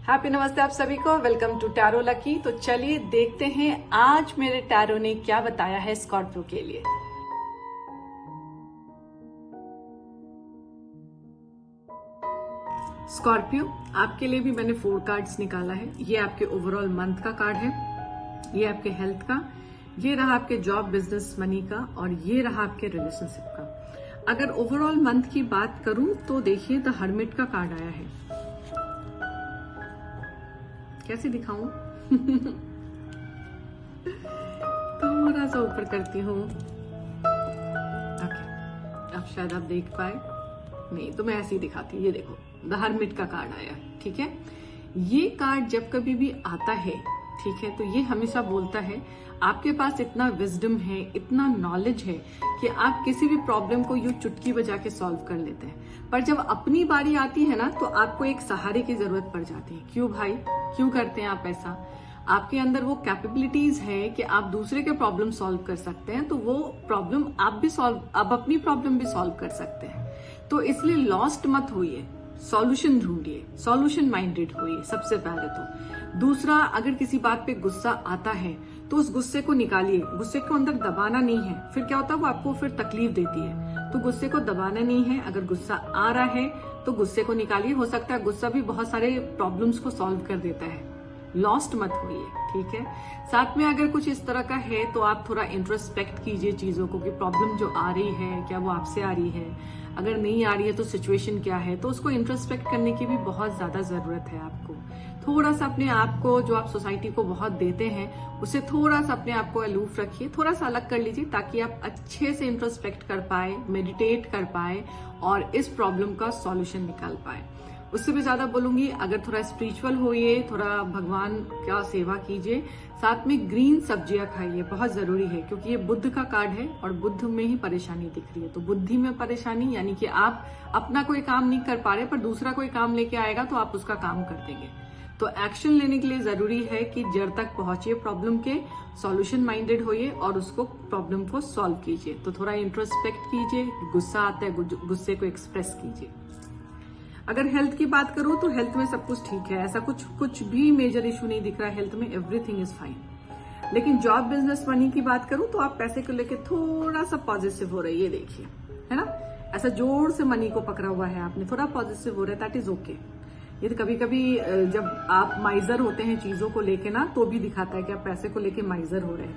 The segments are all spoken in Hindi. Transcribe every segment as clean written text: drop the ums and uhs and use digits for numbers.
हैप्पी नमस्ते आप सभी को। Welcome to Tarot Lucky. तो चलिए देखते हैं आज मेरे टैरो ने क्या बताया है स्कॉर्पियो के लिए। स्कॉर्पियो, आपके लिए भी मैंने 4 कार्ड्स निकाला है। ये आपके ओवरऑल मंथ का कार्ड है, ये आपके हेल्थ का, ये रहा आपके जॉब बिजनेस मनी का, और ये रहा आपके रिलेशनशिप का। अगर ओवरऑल मंथ की बात करूं तो देखिए द हर्मिट का कार्ड आया है। कैसे दिखाऊं? थोड़ा सा ऊपर करती हूँ। अब शायद आप देख पाए, नहीं तो मैं ऐसे ही दिखाती हूँ। ये देखो द हर्मिट का कार्ड आया, ठीक है। ये कार्ड जब कभी भी आता है, ठीक है, तो ये हमेशा बोलता है आपके पास इतना विजडम है, इतना नॉलेज है कि आप किसी भी प्रॉब्लम को यूं चुटकी बजा के सॉल्व कर लेते हैं। पर जब अपनी बारी आती है ना, तो आपको एक सहारे की जरूरत पड़ जाती है। क्यों भाई, क्यों करते हैं आप ऐसा? आपके अंदर वो कैपेबिलिटीज है कि आप दूसरे के प्रॉब्लम सॉल्व कर सकते हैं, तो वो प्रॉब्लम आप अपनी प्रॉब्लम भी सॉल्व कर सकते हैं। तो इसलिए लॉस्ट मत होइए, सॉल्यूशन ढूंढिए, सॉल्यूशन माइंडेड होइए सबसे पहले तो। दूसरा, अगर किसी बात पे गुस्सा आता है तो उस गुस्से को निकालिए। गुस्से को अंदर दबाना नहीं है, फिर क्या होता है वो आपको फिर तकलीफ देती है। तो गुस्से को दबाना नहीं है। अगर गुस्सा आ रहा है तो गुस्से को निकालिए। हो सकता है गुस्सा भी बहुत सारे प्रॉब्लम्स को सॉल्व कर देता है। लॉस्ट मत होइए, ठीक है। साथ में अगर कुछ इस तरह का है तो आप थोड़ा इंट्रोस्पेक्ट कीजिए चीजों को कि प्रॉब्लम जो आ रही है क्या वो आपसे आ रही है। अगर नहीं आ रही है तो सिचुएशन क्या है, तो उसको इंट्रोस्पेक्ट करने की भी बहुत ज्यादा जरूरत है आपको। थोड़ा सा अपने आप को, जो आप सोसाइटी को बहुत देते हैं, उससे थोड़ा सा अपने आप को अलूफ रखिए, थोड़ा सा अलग कर लीजिए, ताकि आप अच्छे से इंट्रोस्पेक्ट कर पाए, मेडिटेट कर पाए और इस प्रॉब्लम का सॉल्यूशन निकाल पाए। उससे भी ज्यादा बोलूंगी, अगर थोड़ा स्पिरिचुअल होइए, थोड़ा भगवान का सेवा कीजिए, साथ में ग्रीन सब्जियां खाइए, बहुत जरूरी है। क्योंकि ये बुद्ध का कार्ड है और बुद्ध में ही परेशानी दिख रही है। तो बुद्धि में परेशानी यानी कि आप अपना कोई काम नहीं कर पा रहे, पर दूसरा कोई काम लेके आएगा तो आप उसका काम कर देंगे। तो एक्शन लेने के लिए जरूरी है कि जड़ तक पहुंचिए प्रॉब्लम के, सॉल्यूशन माइंडेड होइए और उसको प्रॉब्लम को सॉल्व कीजिए। तो थोड़ा इंट्रोस्पेक्ट कीजिए, गुस्सा आता है गुस्से को एक्सप्रेस कीजिए। अगर हेल्थ की बात करूं तो हेल्थ में सब कुछ ठीक है, ऐसा कुछ भी मेजर इशू नहीं दिख रहा है हेल्थ में, एवरीथिंग इज फाइन। लेकिन जॉब बिजनेस मनी की बात करूं तो आप पैसे को लेकर थोड़ा सा पॉजिटिव हो रहे हैं, ये देखिए, है ना। ऐसा जोर से मनी को पकड़ा हुआ है आपने, थोड़ा पॉजिटिव हो रहा है, दैट इज ओके। ये तो कभी कभी जब आप माइजर होते हैं चीजों को लेके ना, तो भी दिखाता है कि आप पैसे को लेके माइजर हो रहे हैं।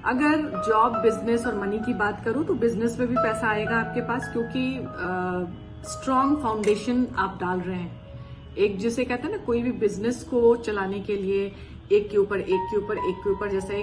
अगर जॉब बिजनेस और मनी की बात करूं तो बिजनेस में भी पैसा आएगा आपके पास, क्योंकि स्ट्रॉन्ग फाउंडेशन आप डाल रहे हैं। एक जिसे कहते हैं ना, कोई भी बिजनेस को चलाने के लिए एक के ऊपर एक के ऊपर एक के ऊपर जैसा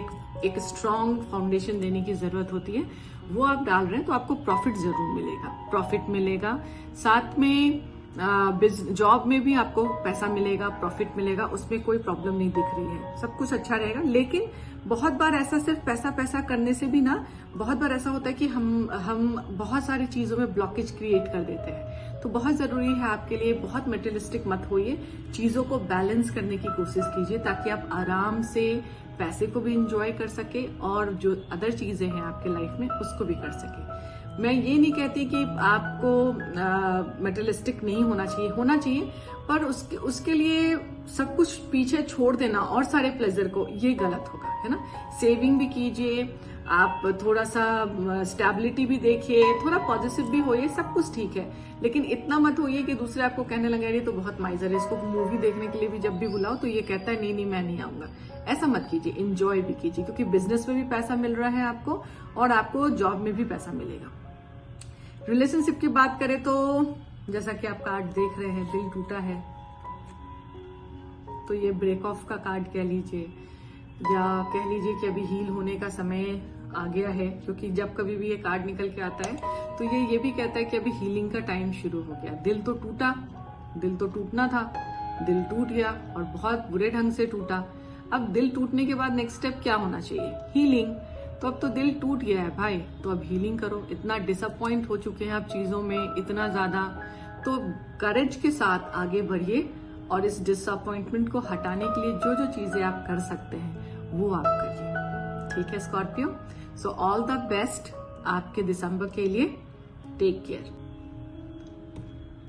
एक स्ट्रॉन्ग फाउंडेशन देने की जरूरत होती है, वो आप डाल रहे हैं। तो आपको प्रॉफिट जरूर मिलेगा, प्रॉफिट मिलेगा। साथ में जॉब में भी आपको पैसा मिलेगा, प्रॉफिट मिलेगा, उसमें कोई प्रॉब्लम नहीं दिख रही है, सब कुछ अच्छा रहेगा। लेकिन बहुत बार ऐसा सिर्फ पैसा पैसा करने से भी ना, बहुत बार ऐसा होता है कि हम बहुत सारी चीजों में ब्लॉकेज क्रिएट कर देते हैं। तो बहुत जरूरी है आपके लिए, बहुत मटेरियलिस्टिक मत होइए, चीजों को बैलेंस करने की कोशिश कीजिए, ताकि आप आराम से पैसे को भी इंजॉय कर सके और जो अदर चीजें हैं आपके लाइफ में उसको भी कर सके। मैं ये नहीं कहती कि आपको मटेरियलिस्टिक नहीं होना चाहिए, होना चाहिए, पर उसके लिए सब कुछ पीछे छोड़ देना और सारे प्लेजर को, ये गलत होगा, है ना। सेविंग भी कीजिए, आप थोड़ा सा स्टेबिलिटी भी देखिए, थोड़ा पॉजिटिव भी होइए, सब कुछ ठीक है। लेकिन इतना मत होइए कि दूसरे आपको कहने लगे ये तो बहुत माइजर है, इसको मूवी देखने के लिए भी जब भी बुलाओ तो ये कहता है नहीं नहीं मैं नहीं आऊंगा। ऐसा मत कीजिए, एंजॉय भी कीजिए, क्योंकि बिजनेस में भी पैसा मिल रहा है आपको और आपको जॉब में भी पैसा मिलेगा। रिलेशनशिप की बात करें तो जैसा कि आप कार्ड देख रहे हैं, दिल टूटा है, तो ये ब्रेक ऑफ का कार्ड कह लीजिए, या कह लीजिए कि अभी हील होने का समय आ गया है। क्योंकि जब कभी भी ये कार्ड निकल के आता है तो ये भी कहता है कि अभी हीलिंग का टाइम शुरू हो गया। दिल तो टूटा, दिल तो टूटना था, दिल टूट गया और बहुत बुरे ढंग से टूटा। अब दिल टूटने के बाद नेक्स्ट स्टेप क्या होना चाहिए? हीलिंग। तो अब तो दिल टूट गया है भाई, तो अब हीलिंग करो। इतना डिसअपॉइंट हो चुके हैं आप चीजों में, इतना ज्यादा, तो करेज के साथ आगे बढ़िए और इस डिसअपॉइंटमेंट को हटाने के लिए जो जो चीजें आप कर सकते हैं वो आप करिए, ठीक है Scorpio. So all the best आपके दिसंबर के लिए। Take care.